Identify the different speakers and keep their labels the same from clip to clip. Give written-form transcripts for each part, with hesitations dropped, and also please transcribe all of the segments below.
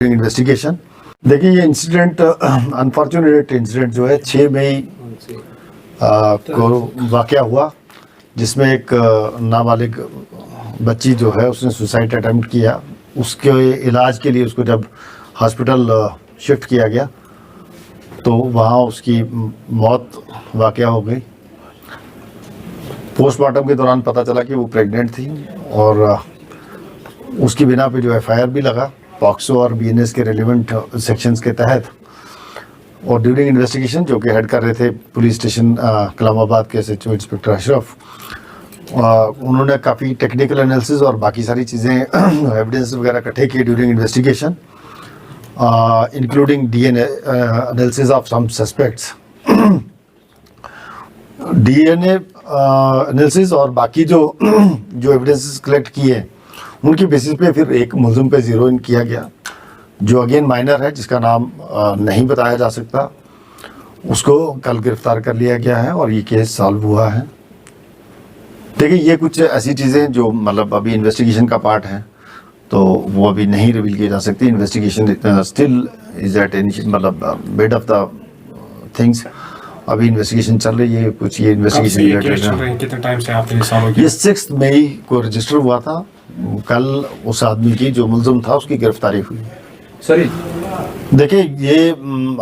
Speaker 1: Investigation. देखिए ये incident unfortunate incident जो है 6 मई को वाक़या हुआ, जिसमें एक नाबालिग बच्ची जो है उसने सुसाइड अटेम्प्ट किया। उसके इलाज के लिए उसको जब हॉस्पिटल शिफ्ट किया गया तो वहाँ उसकी मौत वाक़या हो गई। पोस्टमार्टम के दौरान पता चला कि वो प्रेग्नेंट थी और उसकी बिना पे जो एफआईआर भी लगा पॉक्सो और बीएनएस के रेलिवेंट सेक्शंस के तहत। और ड्यूरिंग इन्वेस्टिगेशन जो कि हेड कर रहे थे पुलिस स्टेशन कलामाबाद के एसएचओ इंस्पेक्टर अशरफ, उन्होंने काफ़ी टेक्निकल एनालिसिस और बाकी सारी चीज़ें एविडेंस वगैरह इकट्ठे किए during investigation, including DNA analysis of some suspects. DNA analysis और बाकी जो एविडेंसेस कलेक्ट किए उनकी बेसिस पे फिर एक मुलजिम पे ज़ीरो इन किया गया, जो अगेन माइनर है, जिसका नाम नहीं बताया जा सकता। उसको कल गिरफ्तार कर लिया गया है और ये केस सॉल्व हुआ है। देखिए ये कुछ ऐसी चीज़ें जो मतलब अभी इन्वेस्टिगेशन का पार्ट है, तो वो अभी नहीं रिवील की जा सकती। इन्वेस्टिगेशन स्टिल इज एट मतलब मिड ऑफ द थिंग्स। अभी इन्वेस्टिगेशन चल रही है। कुछ ये इन्वेस्टिगेशन
Speaker 2: कितने टाइम से आपके सालों
Speaker 1: ये 6 मई को रजिस्टर हुआ था। कल उस आदमी की जो मुलजिम था उसकी गिरफ्तारी हुई।
Speaker 2: सर
Speaker 1: देखिए ये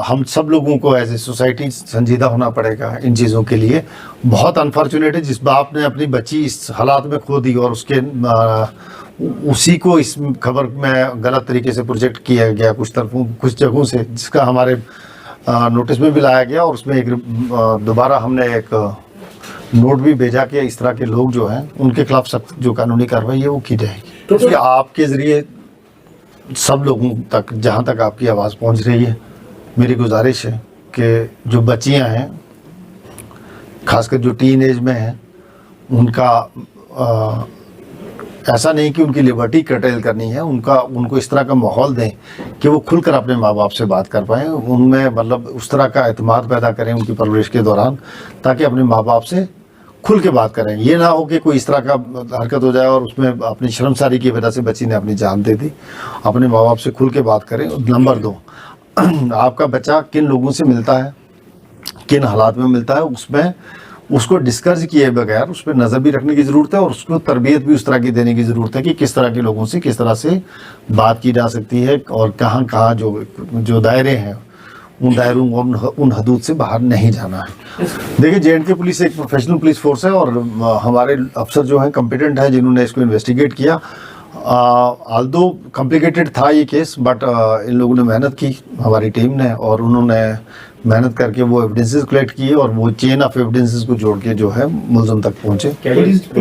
Speaker 1: हम सब लोगों को एज ए सोसाइटी संजीदा होना पड़ेगा इन चीज़ों के लिए। बहुत अनफॉर्चुनेट है जिस बाप ने अपनी बच्ची इस हालात में खो दी और उसके उसी को इस खबर में गलत तरीके से प्रोजेक्ट किया गया कुछ जगहों से, जिसका हमारे नोटिस में भी लाया गया। और उसमें एक दोबारा हमने एक नोट भी भेजा कि इस तरह के लोग जो हैं उनके खिलाफ सख्त जो कानूनी कार्रवाई है वो की जाएगी। तो आपके ज़रिए सब लोगों तक, जहाँ तक आपकी आवाज़ पहुँच रही है, मेरी गुजारिश है कि जो बच्चियाँ हैं, खासकर जो टीन एज में हैं, उनका ऐसा नहीं कि उनकी लिबर्टी कर्टेल करनी है, उनको इस तरह का माहौल दें कि वो खुलकर अपने माँ बाप से बात कर पाएँ, उनमें मतलब उस तरह का एतमाद पैदा करें उनकी परवरिश के दौरान, ताकि अपने माँ बाप से खुल के बात करें। ये ना हो कि कोई इस तरह का हरकत हो जाए और उसमें अपनी शर्मसारी की वजह से बच्ची ने अपनी जान दे दी। अपने माँ बाप से खुल के बात करें। नंबर 2, आपका बच्चा किन लोगों से मिलता है, किन हालात में मिलता है, उसमें उसको डिस्कस किए बगैर उस पर नज़र भी रखने की ज़रूरत है और उसको तरबियत भी उस तरह की देने की ज़रूरत है कि किस तरह के लोगों से किस तरह से बात की जा सकती है और कहाँ कहाँ जो दायरे हैं उन दायरों उन हदूद से बाहर नहीं जाना है। देखिए जे.एंड.के पुलिस एक प्रोफेशनल पुलिस फोर्स है और हमारे अफसर जो हैं कॉम्पिटेंट हैं, जिन्होंने इसको इन्वेस्टिगेट किया। आल्दो कॉम्प्लिकेटेड था ये केस, बट इन लोगों ने मेहनत की, हमारी टीम ने, और उन्होंने मेहनत करके वो एविडेंसेस कलेक्ट किए और वो चेन ऑफ एविडेंसेस को जोड़ के जो है मुलजिम तक पहुँचे।